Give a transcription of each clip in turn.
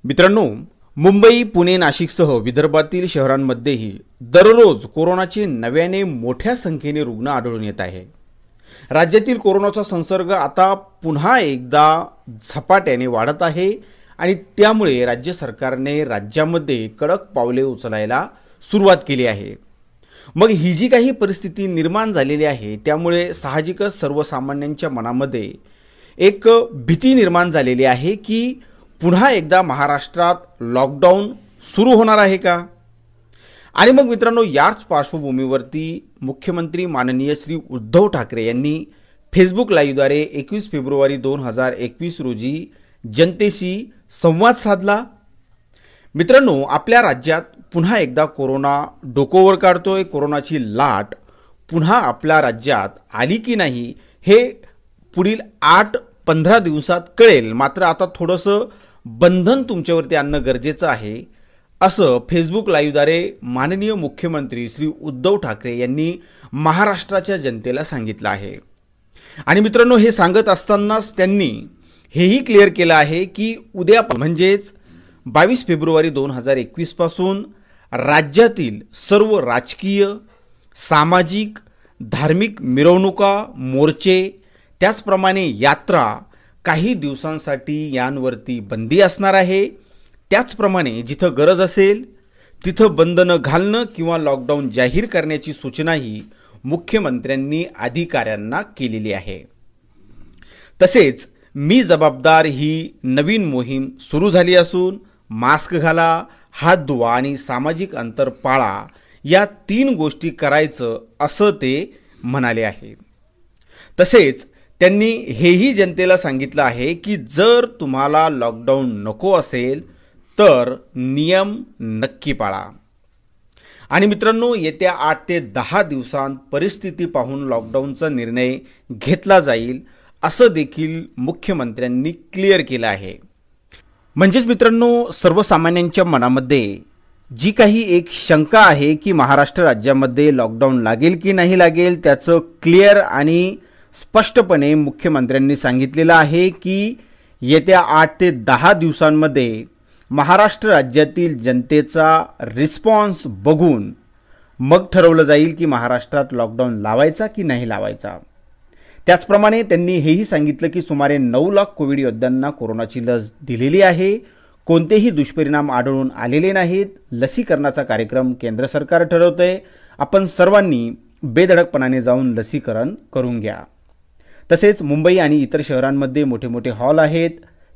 मित्रांनो, मुंबई, पुणे, नाशिकसह विदर्भातील शहरांमध्येही दररोज कोरोनाचे नव्याने मोठ्या संख्येने रुग्ण आढळून येत आहे. राज्यातील कोरोनाचा संसर्ग आता पुन्हा एकदा झपाट्याने वाढत आहे आणि त्यामुळे राज्य सरकारने राज्यामध्ये कडक पावले उचलायला सुरुवात केली आहे. मग ही जी काही परिस्थिती निर्माण झालेली आहे त्यामुळे साहजिकच सर्वसामान्यांच्या मनामध्ये एक भीती निर्माण झालेली आहे की पुन्हा एकदा महाराष्ट्रात लॉकडाऊन सुरू होणार आहे का. आणि मग मित्रांनो, याच पार्श्वभूमीवरती मुख्यमंत्री माननीय श्री उद्धव ठाकरे यांनी फेसबुक लाईव्हद्वारे 21 फेब्रुवारी 2021 रोजी जनतेशी संवाद साधला. मित्रांनो, आपल्या राज्यात पुन्हा एकदा कोरोना डोकोवर काढतोय. कोरोनाची लाट पुन्हा आपल्या राज्यात आली की नाही हे पुढील 8-15 दिवसात कळेल. मात्र आता थोडंसं बंधन तुमच्यावरती आणणं गरजेचं आहे, असं फेसबुक लाईव्हद्वारे माननीय मुख्यमंत्री श्री उद्धव ठाकरे यांनी महाराष्ट्राच्या जनतेला सांगितलं आहे. आणि मित्रांनो, हे सांगत असतानाच त्यांनी हेही क्लिअर केलं आहे की उद्या म्हणजेच 22 फेब्रुवारी 2021 पासून राज्यातील सर्व राजकीय, सामाजिक, धार्मिक मिरवणुका, मोर्चे, त्याचप्रमाणे यात्रा काही दिवसांसाठी यांवरती बंदी असणार आहे. त्याचप्रमाणे जिथं गरज असेल तिथं बंधनं घालणं किंवा लॉकडाऊन जाहीर करण्याची सूचनाही मुख्यमंत्र्यांनी अधिकाऱ्यांना केलेली आहे. तसेच मी जबाबदार ही नवीन मोहीम सुरू झाली असून मास्क घाला, हात धुवा आणि सामाजिक अंतर पाळा या 3 गोष्टी करायचं असं ते म्हणाले आहे. तसेच त्यांनी हेही जनतेला सांगितलं आहे की जर तुम्हाला लॉकडाऊन नको असेल तर नियम नक्की पाळा. आणि मित्रांनो, येत्या 8 ते 10 दिवसांत परिस्थिती पाहून लॉकडाऊनचा निर्णय घेतला जाईल असं देखील मुख्यमंत्र्यांनी क्लिअर केलं आहे. म्हणजेच मित्रांनो, सर्वसामान्यांच्या मनामध्ये जी काही एक शंका आहे की महाराष्ट्र राज्यामध्ये लॉकडाऊन लागेल की नाही लागेल त्याचं क्लिअर आणि स्पष्टपणे मुख्यमंत्र्यांनी सांगितलेलं आहे की येत्या 8 ते 10 दिवसांमध्ये महाराष्ट्र राज्यातील जनतेचा रिस्पॉन्स बघून मग ठरवलं जाईल की महाराष्ट्रात लॉकडाऊन लावायचा की नाही लावायचा. त्याचप्रमाणे त्यांनी हेही सांगितलं की सुमारे 9 लाख कोविड योद्ध्यांना कोरोनाची लस दिलेली आहे. कोणतेही दुष्परिणाम आढळून आलेले नाहीत. लसीकरणाचा कार्यक्रम केंद्र सरकार ठरवतंय. आपण सर्वांनी बेधडकपणाने जाऊन लसीकरण करून घ्या. तसेच मुंबई आणि इतर शहरांमध्ये मोठे मोठे हॉल आहेत.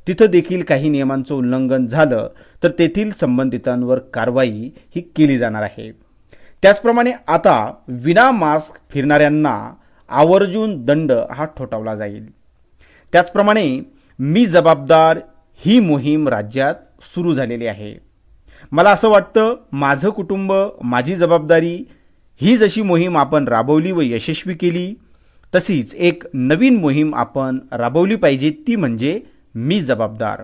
तिथं देखील काही नियमांचं उल्लंघन झालं तर तेथील संबंधितांवर कारवाई ही केली जाणार आहे. त्याचप्रमाणे आता विना मास्क फिरणाऱ्यांना आवर्जून दंड हा ठोठावला जाईल. त्याचप्रमाणे मी जबाबदार ही मोहीम राज्यात सुरू झालेली आहे. मला असं वाटतं, माझं कुटुंब माझी जबाबदारी ही जशी मोहीम आपण राबवली व यशस्वी केली तशीच एक नवीन मोहीम आपण राबवली पाहिजे, ती म्हणजे मी जबाबदार.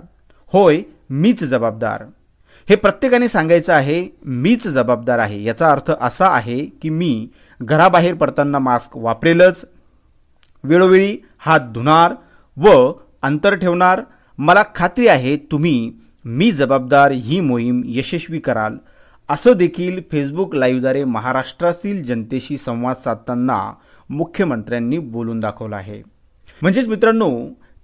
होय, मीच जबाबदार. हे प्रत्येकाने सांगायचं आहे. मीच जबाबदार आहे याचा अर्थ असा आहे की मी घराबाहेर पडताना मास्क वापरेलच, वेळोवेळी हात धुणार व अंतर ठेवणार. मला खात्री आहे तुम्ही मी जबाबदार ही मोहीम यशस्वी कराल, असं देखील फेसबुक लाईव्हद्वारे महाराष्ट्रातील जनतेशी संवाद साधताना मुख्यमंत्र्यांनी बोलून दाखवलं आहे. म्हणजेच मित्रांनो,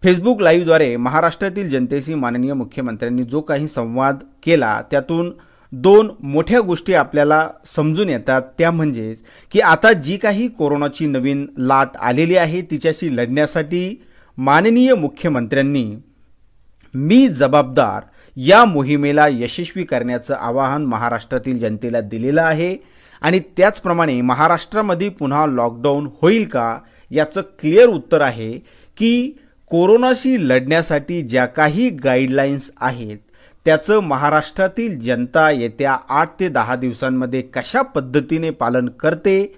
फेसबुक लाईव्हद्वारे महाराष्ट्रातील जनतेशी माननीय मुख्यमंत्र्यांनी जो काही संवाद केला त्यातून 2 मोठ्या गोष्टी आपल्याला समजून येतात. त्या म्हणजेच की आता जी काही कोरोनाची नवीन लाट आलेली आहे तिच्याशी लढण्यासाठी माननीय मुख्यमंत्र्यांनी मी जबाबदार या मोहिमेला यशस्वी करण्याचं आवाहन महाराष्ट्रातील जनतेला दिलेलं आहे. आणि त्याचप्रमाणे महाराष्ट्रामध्ये पुन्हा लॉकडाऊन होईल का याचं क्लिअर उत्तर आहे की कोरोनाशी लढण्यासाठी ज्या काही गाईडलाईन्स आहेत त्याचं महाराष्ट्रातील जनता येत्या 8 ते 10 दिवसांमध्ये कशा पद्धतीने पालन करते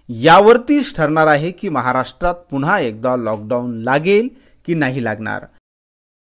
यावरतीच ठरणार आहे की महाराष्ट्रात पुन्हा एकदा लॉकडाऊन लागेल की नाही लागणार.